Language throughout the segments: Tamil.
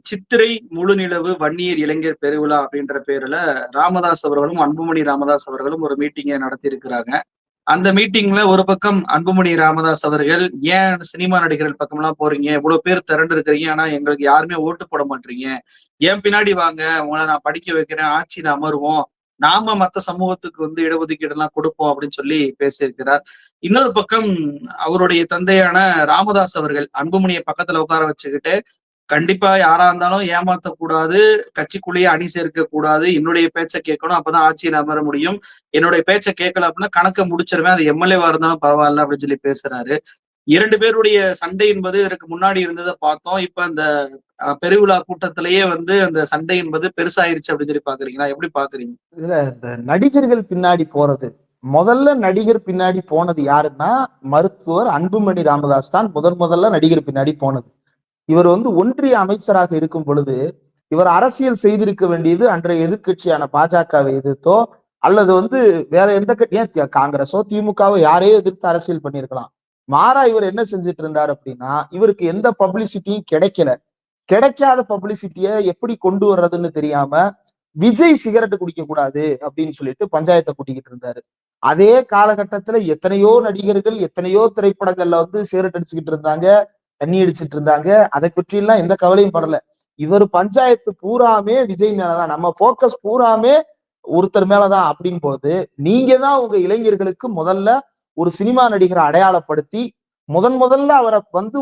சித்திரை முழுநிலவு வன்னியர் இளைஞர் பெருவிழா அப்படின்ற பேர்ல ராமதாஸ் அவர்களும் அன்புமணி ராமதாஸ் அவர்களும் ஒரு மீட்டிங்கை நடத்தி இருக்கிறாங்க. அந்த மீட்டிங்ல ஒரு பக்கம் அன்புமணி ராமதாஸ் அவர்கள், ஏன் சினிமா நடிகர்கள் பக்கம்லாம் போறீங்க, இவ்வளவு பேர் திரண்டு இருக்கிறீங்க, ஆனா எங்களுக்கு யாருமே ஓட்டு போட மாட்டீங்க, ஏன் பின்னாடி வாங்க, உங்களை நான் படிக்க வைக்கிறேன், ஆட்சியில அமருவோம், நாம மத்த சமூகத்துக்கு இடஒதுக்கீடு எல்லாம் கொடுப்போம் அப்படின்னு சொல்லி பேசியிருக்கிறார். இன்னொரு பக்கம் அவருடைய தந்தையான ராமதாஸ் அவர்கள் அன்புமணியை பக்கத்துல உட்கார வச்சுக்கிட்டு, கண்டிப்பா யாரா இருந்தாலும் ஏமாத்தக்கூடாது, கட்சிக்குள்ளேயே அணி சேர்க்க கூடாது, என்னுடைய பேச்ச கேட்கணும், அப்பதான் ஆட்சியில அமர முடியும், என்னுடைய பேச்ச கேட்கல அப்படின்னா கணக்க முடிச்சிருவேன், அது எம்எல்ஏவா இருந்தாலும் பரவாயில்ல அப்படின்னு சொல்லி பேசுறாரு. 2 பேருடைய சண்டை என்பது இதற்கு முன்னாடி இருந்ததை பார்த்தோம். இப்ப அந்த பெருவிழா கூட்டத்திலேயே அந்த சண்டை என்பது பெருசாயிருச்சு அப்படின்னு சொல்லி பாக்குறீங்களா? எப்படி பாக்குறீங்க? இதுல இந்த நடிகர்கள் பின்னாடி போறது, முதல்ல நடிகர் பின்னாடி போனது யாருன்னா மருத்துவர் அன்புமணி ராமதாஸ் தான் முதல்ல நடிகர் பின்னாடி போனது. இவர் ஒன்றிய அமைச்சராக இருக்கும் பொழுது இவர் அரசியல் செய்திருக்க வேண்டியது அன்றைய எதிர்கட்சியான பாஜகவை எதிர்த்தோ அல்லது வேற எந்த ஏன் காங்கிரஸோ திமுகவோ யாரையோ எதிர்த்து அரசியல் பண்ணியிருக்கலாம். மாறா இவர் என்ன செஞ்சுட்டு இருந்தார் அப்படின்னா, இவருக்கு எந்த பப்ளிசிட்டியும் கிடைக்கல. கிடைக்காத பப்ளிசிட்டியை எப்படி கொண்டு வர்றதுன்னு தெரியாம விஜய் சிகரெட் குடிக்க கூடாது அப்படின்னு சொல்லிட்டு பஞ்சாயத்தை கூட்டிக்கிட்டு இருந்தாரு. அதே காலகட்டத்துல எத்தனையோ நடிகர்கள் எத்தனையோ திரைப்படங்கள்ல சிகரெட் அடிச்சுக்கிட்டு இருந்தாங்க, தண்ணி அடிச்சிட்டு இருந்தாங்க. அதை பற்றி எல்லாம் எந்த கவலையும் படல. இவர் பஞ்சாயத்து பூராமே விஜய் மேலதான், நம்ம போக்கஸ் பூராமே ஒருத்தர் மேலதான் அப்படின்னு போது, நீங்க தான் உங்க இளைஞர்களுக்கு முதல்ல ஒரு சினிமா நடிகரை அடையாளப்படுத்தி முதல்ல அவரை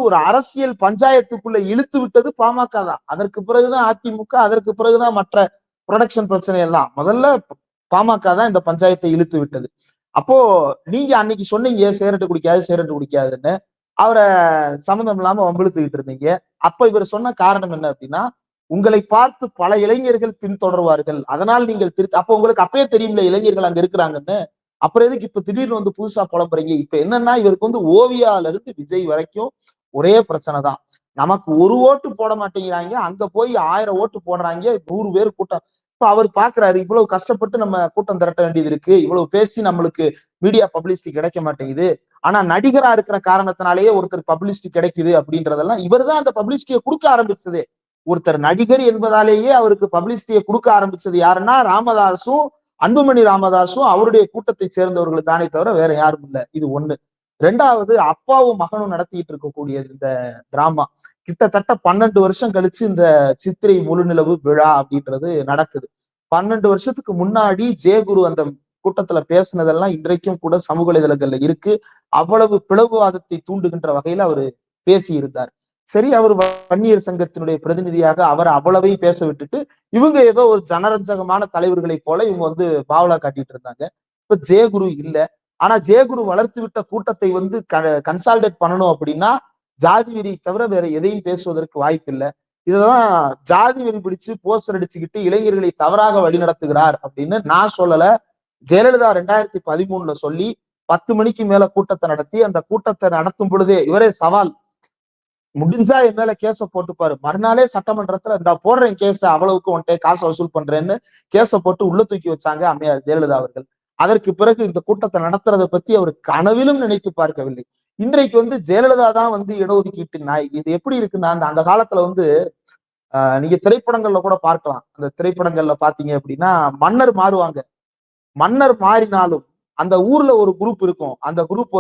ஒரு அரசியல் பஞ்சாயத்துக்குள்ள இழுத்து விட்டது பாமக தான். அதற்கு பிறகுதான் அதிமுக, அதற்கு பிறகுதான் மற்ற ப்ரொடக்ஷன் பிரச்சனை எல்லாம். முதல்ல பாமக தான் இந்த பஞ்சாயத்தை இழுத்து விட்டது. அப்போ நீங்க அன்னைக்கு சொன்னீங்க சிகரெட்டு குடிக்காதுன்னு, அவரை சம்மந்தம் இல்லாம வம்பிழுத்துக்கிட்டு இருந்தீங்க. அப்ப இவர் சொன்ன காரணம் என்ன அப்படின்னா, உங்களை பார்த்து பல இளைஞர்கள் பின்தொடர்வார்கள், அதனால் நீங்கள் அப்ப உங்களுக்கு அப்பயே தெரியும்ல இளைஞர்கள் அங்க இருக்கிறாங்கன்னு. அப்புறம் எதுக்கு இப்ப திடீர்னு புதுசா புலம்புறீங்க? இப்ப என்னன்னா, இவருக்கு ஓவியால இருந்து விஜய் வரைக்கும் ஒரே பிரச்சனை தான். நமக்கு ஒரு ஓட்டு போட மாட்டேங்கிறாங்க, அங்க போய் 1000 ஓட்டு போடுறாங்க, 100 பேர் கூட்டம். இப்ப அவர் பாக்குறாரு, இவ்வளவு கஷ்டப்பட்டு நம்ம கூட்டம் திரட்ட வேண்டியது இருக்கு, இவ்வளவு பேசி நம்மளுக்கு மீடியா பப்ளிசிட்டி கிடைக்க மாட்டேங்குது, ஆனா நடிகரா இருக்கிற காரணத்தினாலேயே ஒருத்தர் பப்ளிசிட்டி கிடைக்குது அப்படின்றதெல்லாம் இவர் தான் அந்த பப்ளிசிட்டியை கொடுக்க ஆரம்பிச்சதே. ஒருத்தர் நடிகர் என்பதாலேயே அவருக்கு பப்ளிசிட்டியை கொடுக்க ஆரம்பிச்சது யாருன்னா ராமதாசும் அன்புமணி ராமதாசும் அவருடைய கூட்டத்தை சேர்ந்தவர்கள் தானே தவிர வேற யாரும் இல்லை. இது ஒண்ணு. ரெண்டாவது, அப்பாவும் மகனும் நடத்திட்டு இருக்கக்கூடியது இந்த டிராமா கிட்டத்தட்ட 12 வருஷம் கழிச்சு இந்த சித்திரை முழுநிலவு விழா அப்படின்றது நடக்குது. 12 வருஷத்துக்கு முன்னாடி ஜெயகுரு அந்த கூட்டத்துல பேசினதெல்லாம் இன்றைக்கும் கூட சமூக வலைதளங்கள்ல இருக்கு. அவ்வளவு பிளவுவாதத்தை தூண்டுகின்ற வகையில அவர் பேசி இருந்தார். சரி, அவர் வன்னியர் சங்கத்தினுடைய பிரதிநிதியாக அவர் அவ்வளவையும் பேச விட்டுட்டு இவங்க ஏதோ ஒரு ஜனரஞ்சகமான தலைவர்களை போல இவங்க பாவலா காட்டிட்டு இருந்தாங்க. இப்ப ஜெயகுரு இல்ல. ஆனா ஜெயகுரு வளர்த்து விட்ட கூட்டத்தை கன்சால்டேட் பண்ணணும் அப்படின்னா ஜாதி வெறி தவிர வேற எதையும் பேசுவதற்கு வாய்ப்பு இல்லை. இததான் ஜாதி வெறி பிடிச்சு போஸ்டர் அடிச்சுக்கிட்டு இளைஞர்களை தவறாக வழி நடத்துகிறார் அப்படின்னு நான் சொல்லல. ஜெயலலிதா 2013 சொல்லி 10 மணிக்கு மேல கூட்டத்தை நடத்தி, அந்த கூட்டத்தை நடத்தும் பொழுதே இவரே சவால், முடிஞ்சா என் மேல கேஸ போட்டுப்பாரு, மறுநாளே சட்டமன்றத்துல இந்த போடுறேன் கேஸ, அவ்வளவுக்கு ஒன்ட்டே காசை வசூல் பண்றேன்னு கேஸ போட்டு உள்ள தூக்கி வச்சாங்க அம்மையார் ஜெயலலிதா அவர்கள். அதற்கு பிறகு இந்த கூட்டத்தை நடத்துறதை பத்தி அவர் கனவிலும் நினைத்து பார்க்கவில்லை. இன்றைக்கு ஜெயலலிதா தான் இடஒதுக்கீட்டு நாய். இது எப்படி இருக்குன்னா, அந்த காலத்துல நீங்க திரைப்படங்கள்ல கூட பார்க்கலாம். அந்த திரைப்படங்கள்ல பாத்தீங்க அப்படின்னா மன்னர் மாறுவாங்க. மன்னர் மாறினாலும் அந்த ஊர்ல ஒரு குரூப் இருக்கும். அந்த குரூப்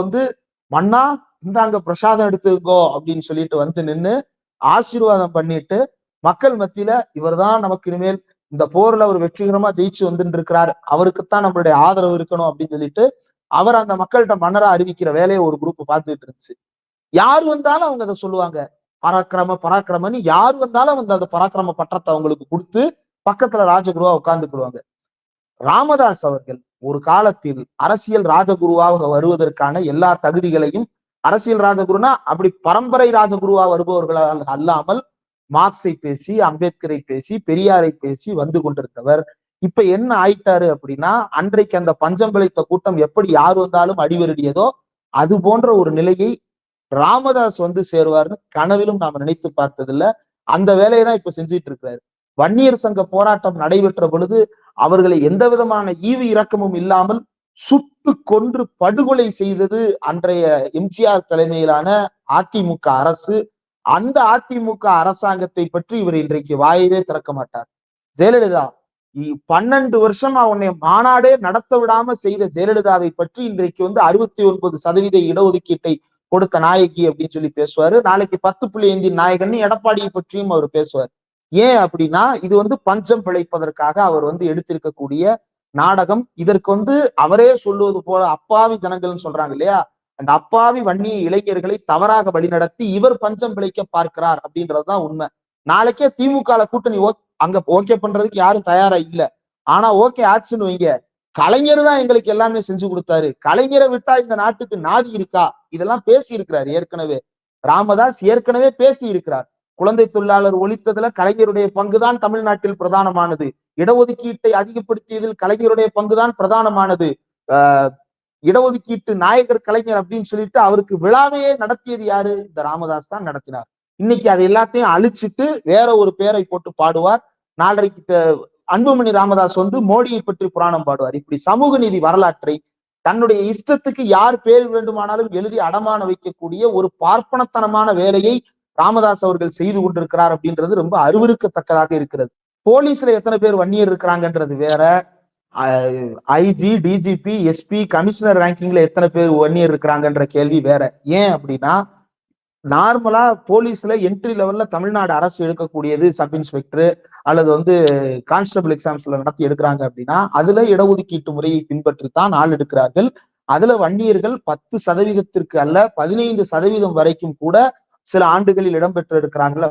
மன்னா இந்தாங்க பிரசாதம் எடுத்துக்கோ அப்படின்னு சொல்லிட்டு நின்னு ஆசீர்வாதம் பண்ணிட்டு மக்கள் மத்தியில இவர் தான் நமக்கு இனிமேல் இந்த போர்ல அவர் வெற்றிகரமா ஜெயிச்சு வந்துட்டு இருக்கிறார், அவருக்குத்தான் நம்மளுடைய ஆதரவு இருக்கணும் அப்படின்னு சொல்லிட்டு அவர் அந்த மக்கள்கிட்ட மன்னரா அறிவிக்கிற வேலையை ஒரு குரூப் பார்த்துட்டு இருந்துச்சு. யார் வந்தாலும் அவங்க அதை சொல்லுவாங்க, பராக்கிரமன்னு. யார் வந்தாலும் அந்த பராக்கிரம பட்டத்தை அவங்களுக்கு கொடுத்து பக்கத்துல ராஜகுருவா உட்கார்ந்துக்குடுவாங்க. ராமதாஸ் அவர்கள் ஒரு காலத்தில் அரசியல் ராஜகுருவாக வருவதற்கான எல்லா தகுதிகளையும், அரசியல் ராஜகுருனா அப்படி பரம்பரை ராஜகுருவா வருபவர்களால் அல்லாமல் மார்க்ஸை பேசி, அம்பேத்கரை பேசி, பெரியாரை பேசி வந்து கொண்டிருந்தவர் இப்ப என்ன ஆயிட்டாரு அப்படின்னா, அன்றைக்கு அந்த பஞ்சம் பிழைத்த கூட்டம் எப்படி யார் வந்தாலும் அடிவருடியதோ அது போன்ற ஒரு நிலையை ராமதாஸ் சேருவார்னு கனவிலும் நாம நினைத்து பார்த்ததில்ல. அந்த வேலையை தான் இப்ப செஞ்சிட்டு இருக்கிறாரு. வன்னியர் சங்க போராட்டம் நடைபெற்ற பொழுது அவர்களை எந்த விதமான ஈவு இரக்கமும் இல்லாமல் சுட்டு கொன்று படுகொலை செய்தது அன்றைய எம்ஜிஆர் தலைமையிலான அதிமுக அரசு. அந்த அதிமுக அரசாங்கத்தை பற்றி இவர் இன்றைக்கு வாயவே திறக்க மாட்டார். ஜெயலலிதா 12 வருஷமா உன்னை மாநாடே நடத்த விடாம செய்த ஜெயலலிதாவை பற்றி இன்றைக்கு 69% இடஒதுக்கீட்டை கொடுத்த நாயகி அப்படின்னு சொல்லி பேசுவாரு. நாளைக்கு 10.5 நாயகன் எடப்பாடியை பற்றியும் அவர் பேசுவார். ஏன் அப்படின்னா இது பஞ்சம் பிழைப்பதற்காக அவர் எடுத்திருக்கக்கூடிய நாடகம். இதற்கு அவரே சொல்லுவது போல அப்பாவி ஜனங்கள்னு சொல்றாங்க இல்லையா, அந்த அப்பாவி வன்னிய இளைஞர்களை தவறாக வழிநடத்தி இவர் பஞ்சம் பிழைக்க பார்க்கிறார் அப்படின்றதுதான் உண்மை. நாளைக்கே திமுக கூட்டணி அங்க ஓகே பண்றதுக்கு யாரும் தயாரா இல்ல. ஆனா ஓகே ஆச்சுன்னு வைங்க, கலைஞர் தான் எங்களுக்கு எல்லாமே செஞ்சு கொடுத்தாரு, கலைஞரை விட்டா இந்த நாட்டுக்கு நாதி இருக்கா, இதெல்லாம் பேசி இருக்கிறார் ஏற்கனவே. ராமதாஸ் ஏற்கனவே பேசி இருக்கிறார். குழந்தை தொழிலாளர் ஒழித்ததுல கலைஞருடைய பங்குதான் தமிழ்நாட்டில் பிரதானமானது, இடஒதுக்கீட்டை அதிகப்படுத்தியதில் கலைஞருடைய பங்குதான் பிரதானமானது, இடஒதுக்கீட்டு நாயகர் கலைஞர் அப்படின்னு சொல்லிட்டு அவருக்கு விழாவையே நடத்தியது யாரு? இந்த ராமதாஸ் தான் நடத்தினார். இன்னைக்கு அதை எல்லாத்தையும் அழிச்சிட்டு வேற ஒரு பேரை போட்டு பாடுவார். நாளைக்கு அன்புமணி ராமதாஸ் மோடியை பற்றி புராணம் பாடுவார். இப்படி சமூக நீதி வரலாற்றை தன்னுடைய இஷ்டத்துக்கு யார் பேர் வேண்டுமானாலும் எழுதி அடமான வைக்கக்கூடிய ஒரு பார்ப்பனத்தனமான வேலையை ராமதாஸ் அவர்கள் செய்து கொண்டிருக்கிறார் அப்படின்றது ரொம்ப அருவருக்கத்தக்கதாக இருக்கிறது. போலீஸ்ல எத்தனை பேர் வன்னியர் இருக்கிறாங்கன்றது வேற, ஐஜி, டிஜிபி, எஸ்பி, கமிஷனர் ரேங்கிங்ல எத்தனை பேர் வன்னியர் இருக்கிறாங்கன்ற கேள்வி வேற. ஏன் அப்படின்னா நார்மலா போலீஸ்ல என்ட்ரி லெவல்ல தமிழ்நாடு அரசு எடுக்கக்கூடியது சப் இன்ஸ்பெக்டர் அல்லது கான்ஸ்டபிள் எக்ஸாம்ஸ்ல நடத்தி எடுக்கிறாங்க அப்படின்னா அதுல இடஒதுக்கீட்டு முறையை பின்பற்றித்தான் ஆள் எடுக்கிறார்கள். அதுல வன்னியர்கள் 10% அல்ல 15% வரைக்கும் கூட சில ஆண்டுகளில் இடம்பெற்று இருக்கிறாங்கள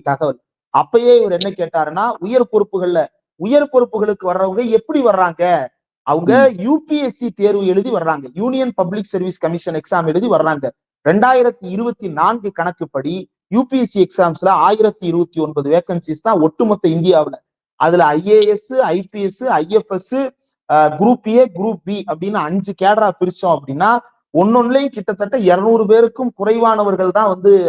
தகவல். அப்பயே இவர் என்ன கேட்டாருன்னா, உயர் பொறுப்புகளுக்கு வர்றவங்க எப்படி வர்றாங்க? அவங்க யுபிஎஸ்சி தேர்வு எழுதி வர்றாங்க, union public service commission exam எழுதி வர்றாங்க. 2024 கணக்குப்படி யூபிஎஸ்சி எக்ஸாம்ஸ்ல 1029 வேகன்சிஸ் தான் ஒட்டுமொத்த இந்தியாவுல. அதுல IAS, IPS, IFS, group A, group B அப்படின்னு 5 கேடரா பிரிச்சோம் அப்படின்னா ஒன்னொன்னுலயும் கிட்டத்தட்ட 200 பேருக்கும் குறைவானவர்கள் தான்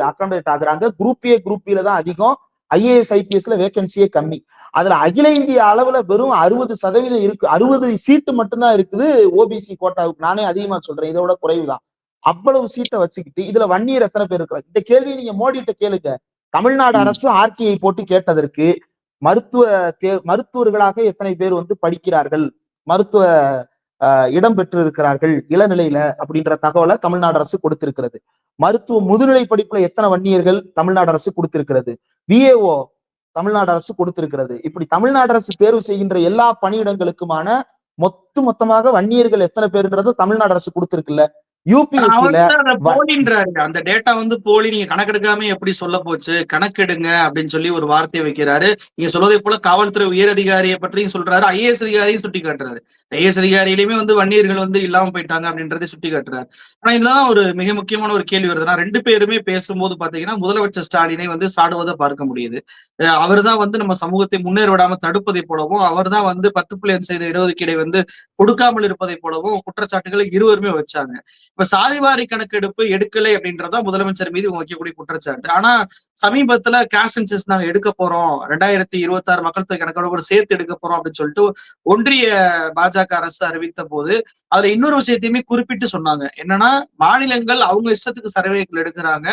அக்காமடேட் ஆகுறாங்க. குரூப் ஏ, குரூப் பில தான் அதிகம், ஐஏஎஸ், ஐபிஎஸ்ல வேகன்சியே கம்மி. அதுல அகில இந்திய அளவுல வெறும் 60% இருக்கு, 60 சீட்டு மட்டும்தான் இருக்குது ஓபிசி கோட்டாவுக்கு. நானே அதிகமா சொல்றேன், இதோட குறைவுதான். அவ்வளவு சீட்டை வச்சுக்கிட்டு இதுல வன்னியர் எத்தனை பேர் இருக்கிறாங்க? இந்த கேள்வியை நீங்க மோடிட்ட கேளுங்க. தமிழ்நாடு அரசு ஆர்டிஐ போட்டு கேட்டதற்கு மருத்துவர்களாக எத்தனை பேர் படிக்கிறார்கள், மருத்துவ இடம் பெற்று இருக்கிறார்கள் இளநிலையில அப்படின்ற தகவலை தமிழ்நாடு அரசு கொடுத்திருக்கிறது. மருத்துவ முதுநிலை படிப்புல எத்தனை வன்னியர்கள் தமிழ்நாடு அரசு கொடுத்திருக்கிறது. விஏஓ தமிழ்நாடு அரசு கொடுத்திருக்கிறது. இப்படி தமிழ்நாடு அரசு தேர்வு செய்கின்ற எல்லா பணியிடங்களுக்குமான மொத்தமாக வன்னியர்கள் எத்தனை பேருன்றது தமிழ்நாடு அரசு கொடுத்திருக்குல்ல. யூபிஎஸ்சில போலின்றாரு, அந்த டேட்டா போலி, நீங்க கணக்கெடுக்காம எப்படி சொல்ல போச்சு, கணக்கெடுங்க அப்படின்னு சொல்லி ஒரு வார்த்தையை வைக்கிறாரு. நீங்க சொல்வதை போல காவல்துறை உயர் அதிகாரியை பற்றியும் சொல்றாரு, ஐஏஎஸ் அதிகாரியும் சுட்டி காட்டுறாரு. ஐஏஎஸ் அதிகாரியிலுமே வன்னியர்கள் இல்லாம போயிட்டாங்க அப்படின்றதை சுட்டி காட்டுறாரு. ஆனா இதெல்லாம் ஒரு மிக முக்கியமான ஒரு கேள்வி வருதுன்னா, 2 பேருமே பேசும்போது பாத்தீங்கன்னா முதலமைச்சர் ஸ்டாலினை சாடுவதை பார்க்க முடியுது. அவர் தான் நம்ம சமூகத்தை முன்னேற விடாம தடுப்பதை போலவும், அவர் தான் 10.5% இடஒதுக்கீடை கொடுக்காமல் இருப்பதை போலவும் குற்றச்சாட்டுகளை இருவருமே வச்சாங்க. இப்ப சாதிவாரி கணக்கெடுப்பு எடுக்கலை அப்படின்றதான் முதலமைச்சர் மீது வைக்கக்கூடிய குற்றச்சாட்டு. ஆனா சமீபத்துல கேஸ்ட் சென்சஸ் நாங்க எடுக்க போறோம், 2026 மக்கள் தொகை கணக்கெடுப்போட சேர்த்து எடுக்க போறோம் அப்படின்னு சொல்லிட்டு ஒன்றிய பாஜக அரசு அறிவித்த போது அதுல இன்னொரு விஷயத்தையுமே குறிப்பிட்டு சொன்னாங்க. என்னன்னா, மாநிலங்கள் அவங்க இஷ்டத்துக்கு சர்வேக்கள் எடுக்கிறாங்க,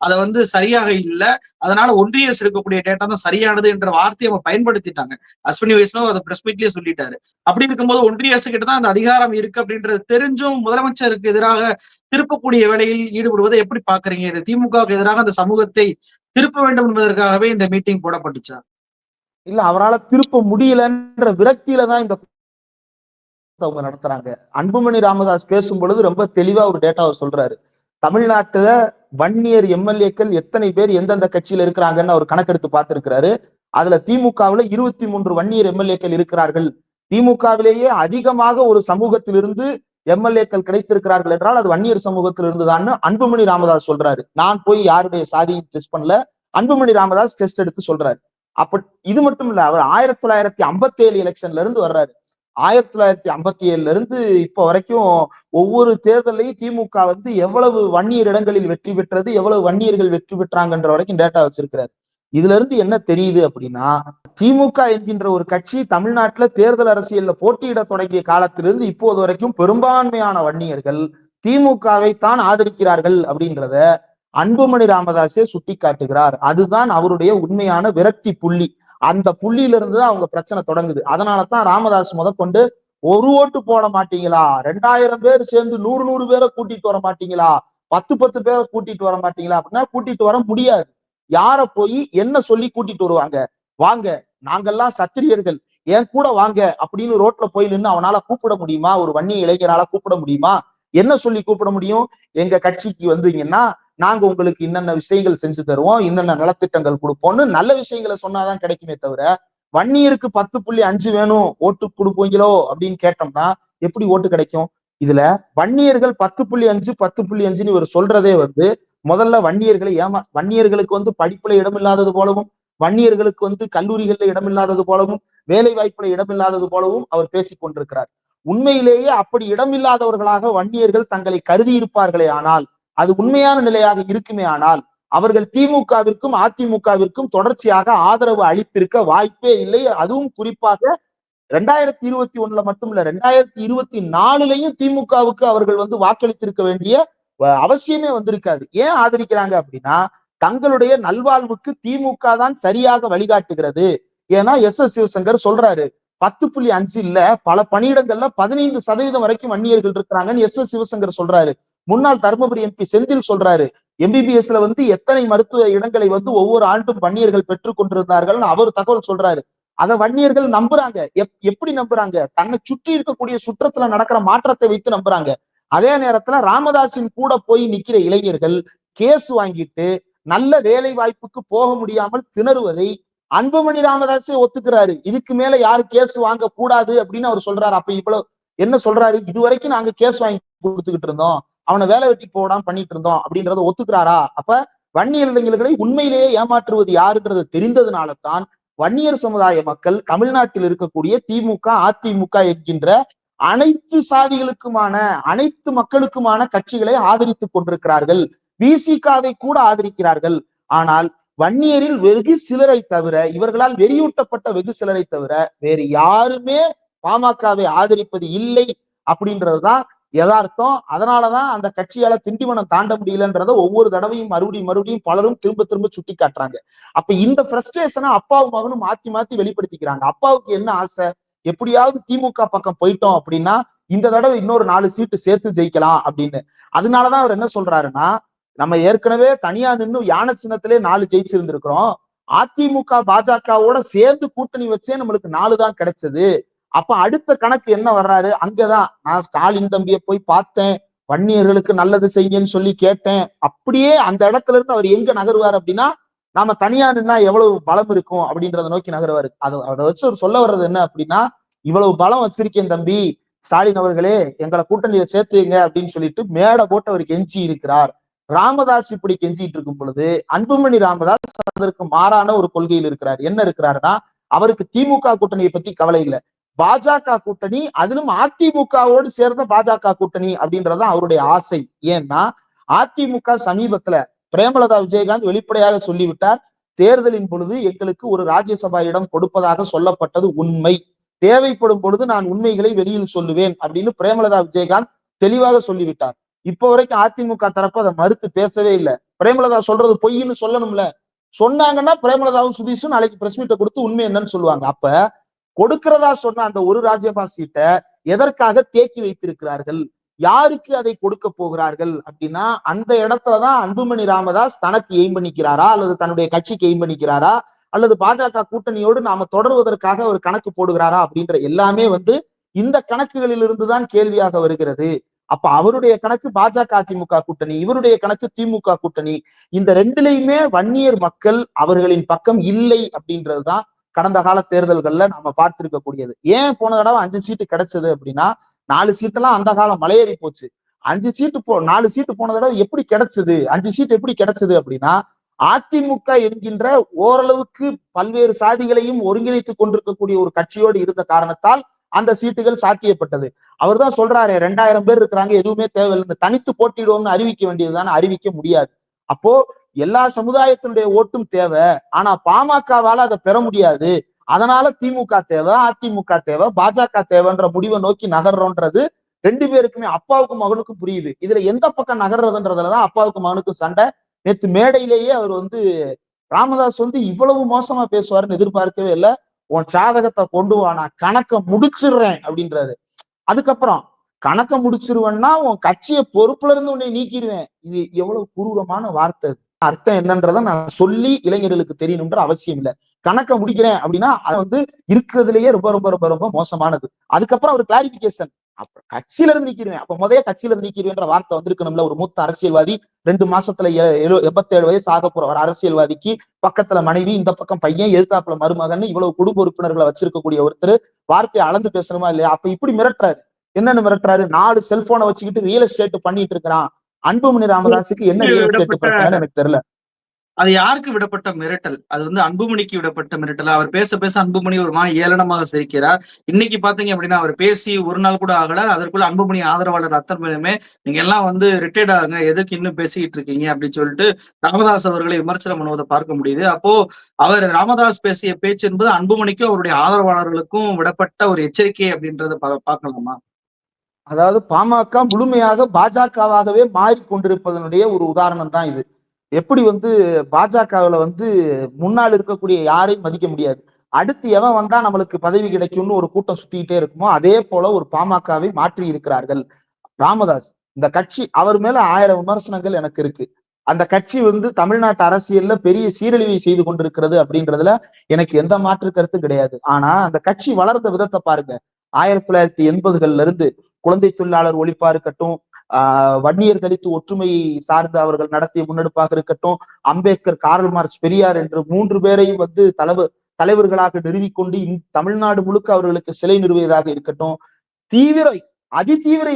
அதை சரியாக இல்ல, அதனால ஒன்றிய அரசு எடுக்கக்கூடிய டேட்டா தான் சரியானது என்ற வார்த்தையை அவங்க பயன்படுத்திட்டாங்க. அஸ்வினி வைஷ்ணவ் அதை பிரஸ் மீட்லயே சொல்லிட்டாரு. அப்படி இருக்கும்போது ஒன்றிய அரசு கிட்ட தான் அந்த அதிகாரம் இருக்கு அப்படின்றது தெரிஞ்சும் முதலமைச்சருக்கு எதிராக திருப்பக்கூடிய வேலையில் ஈடுபடுவதை எப்படி பாக்குறீங்க? இது திமுகவுக்கு எதிராக அந்த சமூகத்தை திருப்ப வேண்டும் என்பதற்காகவே இந்த மீட்டிங் போடப்பட்டுச்சா? இல்ல, அவரால் திருப்ப முடியலன்ற விரக்தியில தான் இந்த அவங்க நடத்துறாங்க. அன்புமணி ராமதாஸ் பேசும் பொழுது ரொம்ப தெளிவா ஒரு டேட்டாவை சொல்றாரு. தமிழ்நாட்டுல வன்னியர் எம்எல்ஏக்கள் எத்தனை பேர் எந்தெந்த கட்சியில இருக்கிறாங்கன்னு அவர் கணக்கெடுத்து பார்த்திருக்கிறாரு. அதுல திமுகவுல 23 வன்னியர் எம்எல்ஏக்கள் இருக்கிறார்கள். திமுகவிலேயே அதிகமாக ஒரு சமூகத்திலிருந்து எம்எல்ஏக்கள் கிடைத்திருக்கிறார்கள் என்றால் அது வன்னியர் சமூகத்தில் இருந்துதான் அன்புமணி ராமதாஸ் சொல்றாரு. நான் போய் யாருடைய சாதியை டெஸ்ட் பண்ணல, அன்புமணி ராமதாஸ் டெஸ்ட் எடுத்து சொல்றாரு. அப்ப இது மட்டும் இல்ல, அவர் 1957 எலெக்ஷன்ல இருந்து வர்றாரு. 1957 இருந்து இப்ப வரைக்கும் ஒவ்வொரு தேர்தலையும் திமுக எவ்வளவு வன்னியர் இடங்களில் வெற்றி பெற்றது, எவ்வளவு வன்னியர்கள் வெற்றி பெற்றாங்கன்ற வரைக்கும் டேட்டா வச்சிருக்கிறாரு. இதுல இருந்து என்ன தெரியுது அப்படின்னா, திமுக என்கின்ற ஒரு கட்சி தமிழ்நாட்டுல தேர்தல் அரசியல்ல போட்டியிட தொடங்கிய காலத்திலிருந்து இப்போது வரைக்கும் பெரும்பான்மையான வன்னியர்கள் திமுகவை தான் ஆதரிக்கிறார்கள் அப்படின்றத அன்புமணி ராமதாஸே சுட்டி காட்டுகிறார். அதுதான் அவருடைய உண்மையான விரக்தி புள்ளி. அந்த புள்ளியிலிருந்து தான் அவங்க பிரச்சனை தொடங்குது. அதனாலதான் ராமதாஸ் முதற்கொண்டு ஒரு ஓட்டு போட மாட்டீங்களா, 2000 பேர் சேர்ந்து 100 பேரை கூட்டிட்டு வர மாட்டீங்களா, 10 பேரை கூட்டிட்டு வர மாட்டீங்களா அப்படின்னா கூட்டிட்டு வர முடியாது. யார போய் என்ன சொல்லி கூட்டிட்டு வருவாங்க? வாங்க, நாங்கெல்லாம் சத்திரியர்கள், என் கூட வாங்க அப்படின்னு ரோட்ல போய் நின்று அவனால கூப்பிட முடியுமா? ஒரு வன்னிய இளைஞரால கூப்பிட முடியுமா? என்ன சொல்லி கூப்பிட முடியும்? எங்க கட்சிக்கு வந்தீங்கன்னா நாங்க உங்களுக்கு இன்னென்ன விஷயங்கள் செஞ்சு தருவோம், இன்னென்ன நலத்திட்டங்கள் கொடுப்போம்னு நல்ல விஷயங்களை சொன்னாதான் கிடைக்குமே தவிர, வன்னியருக்கு 10.5 வேணும் ஓட்டு கொடுப்பீங்களோ அப்படின்னு கேட்டோம்னா எப்படி ஓட்டு கிடைக்கும்? இதுல வன்னியர்கள் 10.5 10.5ன்னு இவர் சொல்றதே முதல்ல வன்னியர்களுக்கு படிப்புல இடம் இல்லாதது போலவும், வன்னியர்களுக்கு கல்லூரிகள்ல இடம் இல்லாதது போலவும், வேலை வாய்ப்புல இடம் இல்லாதது போலவும் அவர் பேசிக் கொண்டிருக்கிறார். உண்மையிலேயே அப்படி இடமில்லாதவர்களாக வன்னியர்கள் தங்களை கருதி இருப்பார்களே ஆனால், அது உண்மையான நிலையாக இருக்குமே ஆனால், அவர்கள் திமுகவிற்கும் அதிமுகவிற்கும் தொடர்ச்சியாக ஆதரவு அளித்திருக்க வாய்ப்பே இல்லை. அதுவும் குறிப்பாக 2021 மட்டும் இல்ல, 2024 திமுகவுக்கு அவர்கள் வாக்களித்திருக்க வேண்டிய அவசியமே வந்திருக்காது. ஏன் ஆதரிக்கிறாங்க அப்படின்னா, தங்களுடைய நல்வாழ்வுக்கு திமுக தான் சரியாக வழிகாட்டுகிறது. ஏன்னா எஸ் சிவசங்கர் சொல்றாரு, 10.5 இல்ல, பல பணியிடங்கள்ல 15% வரைக்கும் வன்னியர்கள் இருக்கிறாங்கன்னு சிவசங்கர் சொல்றாரு. முன்னாள் தருமபுரி எம்பி செந்தில் சொல்றாரு, எம்பிபிஎஸ்ல எத்தனை மருத்துவ இடங்களை ஒவ்வொரு ஆண்டும் வன்னியர்கள் பெற்றுக் கொண்டிருந்தார்கள் அவர் தகவல் சொல்றாரு. அதை வன்னியர்கள் நம்புறாங்க. எப்படி நம்புறாங்க? தன்னை சுற்றி இருக்கக்கூடிய சுற்றத்துல நடக்கிற மாற்றத்தை வைத்து நம்புறாங்க. அதே நேரத்துல ராமதாஸின் கூட போய் நிக்கிற இளைஞர்கள் கேஸ் வாங்கிட்டு நல்ல வேலை வாய்ப்புக்கு போக முடியாமல் திணறுவதை அன்புமணி ராமதாஸே ஒத்துக்கிறாரு. இதுக்கு மேல யாரு கேஸ் வாங்க கூடாது அப்படின்னு அவர் சொல்றாரு. அப்ப இவ்வளவு என்ன சொல்றாரு? இதுவரைக்கும் நாங்க கேஸ் வாங்கி கொடுத்துக்கிட்டு இருந்தோம், அவனை வேலை வெட்டி போடாம பண்ணிட்டு இருந்தோம் அப்படின்றத ஒத்துக்கிறாரா? அப்ப வன்னியர் இளைஞர்களை உண்மையிலேயே ஏமாற்றுவது யாருன்றது தெரிந்ததுனால தான் வன்னியர் சமுதாய மக்கள் தமிழ்நாட்டில் இருக்கக்கூடிய திமுக அதிமுக என்கின்ற அனைத்து சாதிகளுக்குமான அனைத்து மக்களுக்குமான கட்சிகளை ஆதரித்துக் கொண்டிருக்கிறார்கள். விசிகாவை கூட ஆதரிக்கிறார்கள். ஆனால் வன்னியரில் வெகு சிலரை தவிர, இவர்களால் வெறியூட்டப்பட்ட வெகு சிலரை தவிர வேறு யாருமே பாமகவை ஆதரிப்பது இல்லை அப்படின்றதுதான் யதார்த்தம். அதனாலதான் அந்த கட்சியால திண்டிவனம் தாண்ட முடியலன்றத ஒவ்வொரு தடவையும் மறுபடியும் பலரும் திரும்ப திரும்ப சுட்டி காட்டுறாங்க. அப்ப இந்த ஃப்ரஸ்ட்ரேஷனை அப்பாவும் மகனும் மாத்தி மாத்தி வெளிப்படுத்திக்கிறாங்க. அப்பாவுக்கு என்ன ஆசை? எப்படியாவது திமுக பக்கம் போயிட்டோம் அப்படின்னா இந்த தடவை இன்னொரு 4 சீட்டு சேர்த்து ஜெயிக்கலாம் அப்படின்னு. அதனாலதான் அவர் என்ன சொல்றாருன்னா, நம்ம ஏற்கனவே தனியா நின்று யானை சின்னத்திலே 4 ஜெயிச்சிருந்திருக்கிறோம், அதிமுக பாஜகவோட சேர்ந்து கூட்டணி வச்சே நம்மளுக்கு 4 தான் கிடைச்சது. அப்ப அடுத்த கணக்கு என்ன வர்றாரு? அங்கதான் நான் ஸ்டாலின் தம்பியை போய் பார்த்தேன், வன்னியர்களுக்கு நல்லது செய்யுன்னு சொல்லி கேட்டேன். அப்படியே அந்த இடத்துல இருந்து அவர் எங்க நகருவார் அப்படின்னா, நாம தனியா நின்னா எவ்வளவு பலம் இருக்கும் அப்படின்றத நோக்கி நகருவாரு. அதை வச்சு அவர் சொல்ல வர்றது என்ன அப்படின்னா, இவ்வளவு பலம் வச்சிருக்கேன் தம்பி ஸ்டாலின் அவர்களே, எங்களை கூட்டணியில சேர்த்துங்க அப்படின்னு சொல்லிட்டு மேடை போட்டு அவர் கெஞ்சி இருக்கிறார். ராமதாஸ் இப்படி கெஞ்சிட்டு இருக்கும் பொழுது அன்புமணி ராமதாஸ் அதற்கு மாறான ஒரு கொள்கையில் இருக்கிறார். என்ன இருக்கிறாருன்னா, அவருக்கு திமுக கூட்டணியை பத்தி கவலை இல்லை, பாஜக கூட்டணி, அதிலும் அதிமுகவோடு சேர்ந்த பாஜக கூட்டணி அப்படின்றத அவருடைய ஆசை. ஏன்னா அதிமுக சமீபத்துல பிரேமலதா விஜயகாந்த் வெளிப்படையாக சொல்லிவிட்டார், தேர்தலின் பொழுது எங்களுக்கு ஒரு ராஜ்யசபா இடம் கொடுப்பதாக சொல்லப்பட்டது உண்மை, தேவைப்படும் பொழுது நான் உண்மைகளை வெளியில் சொல்லுவேன் அப்படின்னு பிரேமலதா விஜயகாந்த் தெளிவாக சொல்லிவிட்டார். இப்ப வரைக்கும் அதிமுக தரப்பு அதை மறுத்து பேசவே இல்லை. பிரேமலதா சொல்றது பொய்ன்னு சொல்லணும்ல, சொன்னாங்கன்னா பிரேமலதாவும் சுதீஷும் நாளைக்கு பிரஸ் மீட்டை கொடுத்து உண்மை என்னன்னு சொல்லுவாங்க. அப்ப கொடுக்கிறதா சொன்ன அந்த ஒரு ராஜ்யசபா சீட்டை எதற்காக தேக்கி வைத்திருக்கிறார்கள், யாருக்கு அதை கொடுக்க போகிறார்கள் அப்படின்னா, அந்த இடத்துலதான் அன்புமணி ராமதாஸ் தனக்கு எய்ம் பண்ணிக்கிறாரா, அல்லது தன்னுடைய கட்சிக்கு எய்ம் பண்ணிக்கிறாரா, அல்லது பாஜக கூட்டணியோடு நாம தொடர்வதற்காக ஒரு கணக்கு போடுகிறாரா அப்படின்ற எல்லாமே இந்த கணக்குகளில் இருந்துதான் கேள்வியாக வருகிறது. அப்ப அவருடைய கணக்கு பாஜக அதிமுக கூட்டணி, இவருடைய கணக்கு திமுக கூட்டணி. இந்த ரெண்டுலையுமே வன்னியர் மக்கள் அவர்களின் பக்கம் இல்லை அப்படின்றதுதான் கடந்த கால தேர்தல்கள்ல நாம பார்த்திருக்கக்கூடியது. ஏன் போன தடவை 5 சீட்டு கிடைச்சது அப்படின்னா, 4 சீட்டெல்லாம் அந்த காலம் மலையேறி போச்சு. 4 சீட்டு போன தடவை எப்படி கிடைச்சது, 5 சீட்டு எப்படி கிடைச்சது அப்படின்னா, அதிமுக என்கின்ற ஓரளவுக்கு பல்வேறு சாதிகளையும் ஒருங்கிணைத்துக் கொண்டிருக்கக்கூடிய ஒரு கட்சியோடு இருந்த காரணத்தால் அந்த சீட்டுகள் சாத்தியப்பட்டது. அவர் தான் சொல்றாரு, 2000 பேர் இருக்கிறாங்க, எதுவுமே தேவையில்லை, தனித்து போட்டிடுவோம்னு அறிவிக்க வேண்டியதுதானே, அறிவிக்க முடியாது. அப்போ எல்லா சமுதாயத்தினுடைய ஓட்டும் தேவை, ஆனா பாமகவால அதை பெற முடியாது, அதனால திமுக தேவை, அதிமுக தேவை, பாஜக தேவைன்ற முடிவை நோக்கி நகர்றோன்றது 2 பேருக்குமே, அப்பாவுக்கும் மகனுக்கும் புரியுது. இதுல எந்த பக்கம் நகர்றதுன்றதுலதான் அப்பாவுக்கும் மகனுக்கும் சண்டை. நேத்து மேடையிலேயே அவர் வந்து ராமதாஸ் வந்து இவ்வளவு மோசமா பேசுவாருன்னு எதிர்பார்க்கவே இல்லை. உன் சாதகத்தை கொண்டு வா, நான் கணக்க முடிச்சிடுறேன் அப்படின்றாரு. அதுக்கப்புறம் கணக்க முடிச்சிருவேன்னா உன் கட்சியை பொறுப்புல இருந்து உன்னை நீக்கிடுவேன். இது எவ்வளவு குரூரமான வார்த்தை. அர்த்தம் என்னன்றதை நான் சொல்லி இளைஞர்களுக்கு தெரியணும்ன்ற அவசியம் இல்லை. கணக்க முடிக்கிறேன் அப்படின்னா அது வந்து இருக்கிறதுலயே ரொம்ப ரொம்ப ரொம்ப ரொம்ப மோசமானது. அதுக்கப்புறம் ஒரு கிளாரிபிகேஷன், அப்ப கட்சியில இருந்து நீக்கிடுவேன். அப்ப முதல்ல கட்சியில இருந்து நீக்கிடுவேன்ற வார்த்தை வந்திருக்கணும்ல. ஒரு மூத்த அரசியல்வாதி 2 மாசத்துல 87 வயசு ஆக போற ஒரு அரசியல்வாதிக்கு பக்கத்துல மனைவி, இந்த பக்கம் பையன், எதிர்த்தாப்புல மருமகன், இவ்வளவு குடும்ப உறுப்பினர்களை வச்சிருக்கக்கூடிய ஒருத்தர் வார்த்தையை அளந்து பேசணுமா இல்லையா? அப்ப இப்படி மிரட்டுறாரு. என்னன்னு மிரட்டுறாரு? 4 செல்போனை வச்சுக்கிட்டு ரியல் எஸ்டேட் பண்ணிட்டு இருக்கிறான். அன்புமணி ராமதாஸுக்கு என்ன ரியல் எஸ்டேட் பிரச்சனைன்னு எனக்கு தெரியல. அது யாருக்கு விடப்பட்ட மிரட்டல்? அது வந்து அன்புமணிக்கு விடப்பட்ட மிரட்டல். அவர் பேச பேச அன்புமணி ஒரு மாதிரி ஏளனமாக சிரிக்கிறார். இன்னைக்கு பாத்தீங்க அப்படின்னா அவர் பேசி ஒரு நாள் கூட ஆகல, அதற்குள்ள அன்புமணி ஆதரவாளர் அத்தனை பேருமே நீங்க எல்லாம் வந்து ரிட்டையர்ட் ஆகுங்க, எதுக்கு இன்னும் பேசிக்கிட்டு இருக்கீங்க அப்படின்னு சொல்லிட்டு ராமதாஸ் அவர்களை விமர்சனம் பண்ணுவதை பார்க்க முடியுது. அப்போ அவர் ராமதாஸ் பேசிய பேச்சு என்பது அன்புமணிக்கும் அவருடைய ஆதரவாளர்களுக்கும் விடப்பட்ட ஒரு எச்சரிக்கை அப்படின்றத பார்க்கலாமா? அதாவது பாமக முழுமையாக பாஜகவாகவே மாறிக்கொண்டிருப்பதனுடைய ஒரு உதாரணம் தான் இது. எப்படி வந்து பாஜகவுல வந்து முன்னால் இருக்கக்கூடிய யாரையும் மதிக்க முடியாது, அடுத்து எவன் வந்தா நம்மளுக்கு பதவி கிடைக்கும்னு ஒரு கூட்டம் சுத்திக்கிட்டே இருக்குமோ அதே போல ஒரு பாமகவை மாற்றி இருக்கிறார்கள் ராமதாஸ். இந்த கட்சி அவர் மேல 1000 விமர்சனங்கள் எனக்கு இருக்கு. அந்த கட்சி வந்து தமிழ்நாட்டு அரசியல்ல பெரிய சீரழிவை செய்து கொண்டிருக்கிறது அப்படின்றதுல எனக்கு எந்த மாற்று கருத்தும் கிடையாது. ஆனா அந்த கட்சி வளர்ந்த விதத்தை பாருங்க. 1980கள்ல இருந்து குழந்தை தொழிலாளர் ஒழிப்பா இருக்கட்டும், வன்னியர் தலித்து ஒற்றுமையை சார்ந்து அவர்கள் நடத்திய முன்னெடுப்பாக இருக்கட்டும், அம்பேத்கர், கார்ல் மார்க்ஸ், பெரியார் என்று 3 பேரையும் வந்து தலைவர்களாக நிறுவிக்கொண்டு தமிழ்நாடு முழுக்க அவர்களுக்கு சிலை நிறுவியதாக இருக்கட்டும், தீவிர அதிதீவிர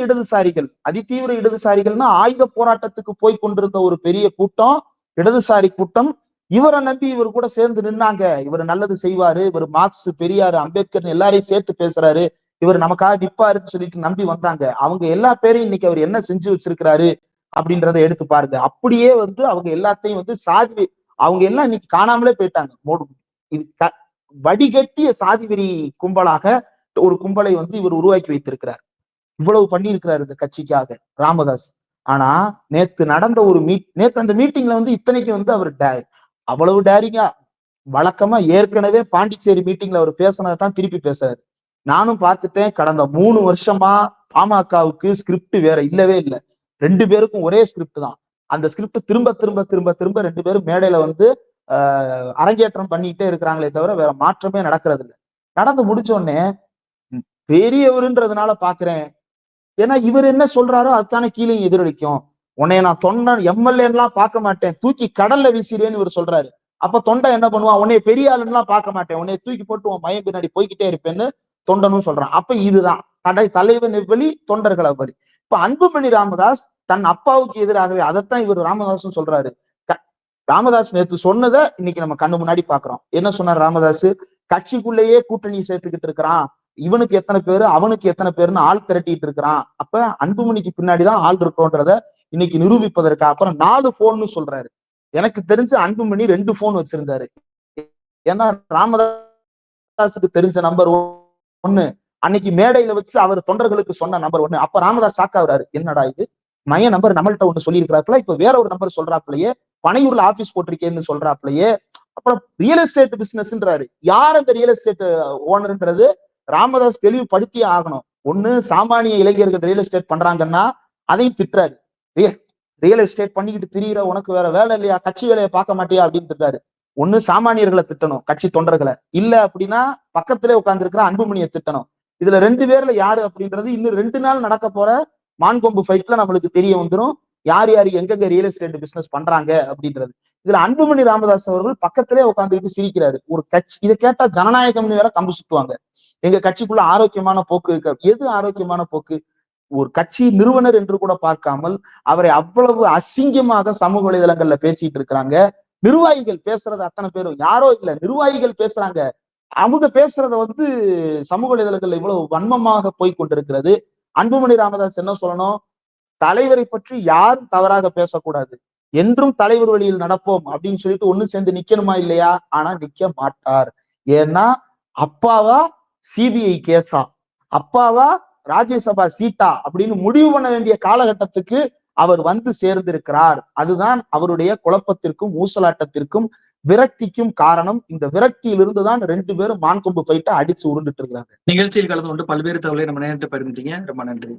இடதுசாரிகள்னா ஆயுத போராட்டத்துக்கு போய் கொண்டிருந்த ஒரு பெரிய கூட்டம், இடதுசாரி கூட்டம். இவரை நம்பி இவர் கூட சேர்ந்து நின்னாங்க. இவர் நல்லது செய்வாரு, இவர் மார்க்ஸ், பெரியார், அம்பேத்கர் எல்லாரையும் சேர்த்து பேசுறாரு, இவர் நமக்காக நிப்பாருன்னு சொல்லிட்டு நம்பி வந்தாங்க. அவங்க எல்லா பேரையும் இன்னைக்கு அவர் என்ன செஞ்சு வச்சிருக்கிறாரு அப்படின்றத எடுத்து பாருங்க. அப்படியே வந்து அவங்க எல்லாத்தையும் வந்து சாதி, அவங்க எல்லாம் இன்னைக்கு காணாமலே போயிட்டாங்க. இது வடிகட்டிய சாதி வெறி கும்பலாக ஒரு கும்பலை வந்து இவர் உருவாக்கி வைத்திருக்கிறார். இவ்வளவு பண்ணியிருக்கிறாரு இந்த கட்சிக்காக ராமதாஸ். ஆனா நேத்து நடந்த ஒரு நேத்து அந்த மீட்டிங்ல வந்து இத்தனைக்கு வந்து அவர் அவ்வளவு டேரிங்கா வழக்கமா ஏற்கனவே பாண்டிச்சேரி மீட்டிங்ல அவர் பேசினதான் திருப்பி பேசுறாரு. நானும் பார்த்துட்டேன். கடந்த 3 வருஷமா பாமகவுக்கு ஸ்கிரிப்ட் வேற இல்லவே இல்லை. 2 பேருக்கும் ஒரே ஸ்கிரிப்ட் தான். அந்த ஸ்கிரிப்ட் திரும்ப திரும்ப திரும்ப திரும்ப 2 பேரும் மேடையில வந்து அரங்கேற்றம் பண்ணிட்டே இருக்கிறாங்களே தவிர வேற மாற்றமே நடக்கிறது இல்லை. நடந்து முடிச்ச உடனே பெரியவருன்றதுனால பாக்குறேன். ஏன்னா இவர் என்ன சொல்றாரோ அதுதானே கீழே எதிரொலிக்கும். உன்னைய நான் தொண்டன் எம்எல்ஏலாம் பார்க்க மாட்டேன், தூக்கி கடல்ல வீசிடுவேன்னு இவர் சொல்றாரு. அப்ப தொண்டை என்ன பண்ணுவான்? உன்னைய பெரிய ஆளுலாம் பார்க்க மாட்டேன், உன்னைய தூக்கி போட்டு உன் மையம் பின்னாடி போய்கிட்டே இருப்பேன்னு தொண்டனும் சொல்றான். அப்ப இதுதான் தலைவன் எவ்வளி, தொண்டர்கள் அவ்வளி. இப்ப அன்புமணி ராமதாஸ் தன் அப்பாவுக்கு எதிராகவே அதைத்தான் இவர் ராமதாஸும் சொல்றாரு. ராமதாஸ் நேத்து சொன்னதை இன்னைக்கு நம்ம கண்ணு முன்னாடி பாக்குறோம். என்ன சொன்னார் ராமதாஸ்? கட்சிக்குள்ளேயே கூட்டணி சேர்த்துக்கிட்டு இருக்கிறான், இவனுக்கு எத்தனை பேரு அவனுக்கு எத்தனை பேருன்னு ஆள் திரட்டிட்டு இருக்கிறான். அப்ப அன்புமணிக்கு பின்னாடிதான் ஆள் இருக்கோன்றத இன்னைக்கு நிரூபிப்பதற்கு அப்புறம் 4 போன்னு சொல்றாரு. எனக்கு தெரிஞ்ச அன்புமணி 2 போன் வச்சிருந்தாரு. ஏன்னா ராமதாஸுக்கு தெரிஞ்ச நம்பர் 1 அன்னைக்கு மேடையில வச்சு அவர் தொண்டர்களுக்கு சொன்ன நம்பர் 1. அப்ப ராமதாஸ் சாக்காவுறாரு, என்னடா இது மைய நம்பர் நம்மள்ட்ட ஒண்ணு சொல்லி இருக்கிறாப்புல, இப்ப வேற ஒரு நம்பர் சொல்றாப்புலையே, பனையூர்ல ஆபீஸ் போட்டிருக்கேன்னு சொல்றாப்புலையே. அப்புறம் ரியல் எஸ்டேட் பிசினஸ்ன்றாரு. யார் அந்த ரியல் எஸ்டேட் ஓனர்ன்றது ராமதாஸ் தெளிவுபடுத்தியே ஆகணும். ஒண்ணு சாமானிய இளைஞர்கள் ரியல் எஸ்டேட் பண்றாங்கன்னா அதையும் திட்டுறாரு. ரியல் எஸ்டேட் பண்ணிக்கிட்டு திரியிற உனக்கு வேற வேலை இல்லையா, கட்சி வேலையை பார்க்க மாட்டியா அப்படின்னு திட்டுறாரு. ஒண்ணு சாமானியர்களை திட்டணும், கட்சி தொண்டர்களை. இல்ல அப்படின்னா பக்கத்திலே உட்கார்ந்து இருக்கிற அன்புமணியை திட்டணும். இதுல 2 பேர்ல யாரு அப்படின்றது இன்னும் 2 நாள் நடக்க போற மான்கொம்பு ஃபைட்ல நம்மளுக்கு தெரிய வந்துடும், யார் யாரு எங்கெங்க ரியல் எஸ்டேட் பிசினஸ் பண்றாங்க அப்படின்றது. இதுல அன்புமணி ராமதாஸ் அவர்கள் பக்கத்திலே உட்காந்துக்கிட்டு சிரிக்கிறாரு. ஒரு கட்சி இதை கேட்டா ஜனநாயகம்னு வேற கம்பு சுத்துவாங்க. எங்க கட்சிக்குள்ள ஆரோக்கியமான போக்கு இருக்கு. எது ஆரோக்கியமான போக்கு? ஒரு கட்சி நிறுவனர் என்று கூட பார்க்காமல் அவரை அவ்வளவு அசிங்கமாக சமூக வலைதளங்கள்ல பேசிட்டு இருக்கிறாங்க. நிர்வாகிகள் பேசுறது அத்தனை பேரும் யாரோ இல்ல, நிர்வாகிகள் பேசுறாங்க. அவங்க பேசுறத வந்து சமூக வலைதளங்கள்ல இவ்வளவு வன்மமாக போய் கொண்டிருக்கிறது. அன்புமணி ராமதாஸ் என்ன சொல்லணும்? தலைவரை பற்றி யாரும் தவறாக பேசக்கூடாது, என்றும் தலைவர் வழியில் நடப்போம் அப்படின்னு சொல்லிட்டு ஒண்ணு சேர்ந்து நிக்கணுமா இல்லையா? ஆனா நிக்க மாட்டார். ஏன்னா அப்பாவா சிபிஐ கேஸா, அப்பாவா ராஜ்யசபா சீட்டா அப்படின்னு முடிவு பண்ண வேண்டிய காலகட்டத்துக்கு அவர் வந்து சேர்ந்திருக்கிறார். அதுதான் அவருடைய குழப்பத்திற்கும் ஊசலாட்டத்திற்கும் விரக்திக்கும் காரணம். இந்த விரக்தியிலிருந்து தான் 2 பேரும் மான்கொம்பு ஃபைட்டை அடிச்சு உருண்டுட்டு இருக்காங்க. நிகழ்ச்சியில் கலந்து கொண்டு பல்வேறு தகவலை நம்ம நேரிட்டு பகிர்ந்துட்டீங்க. ரொம்ப நன்றி.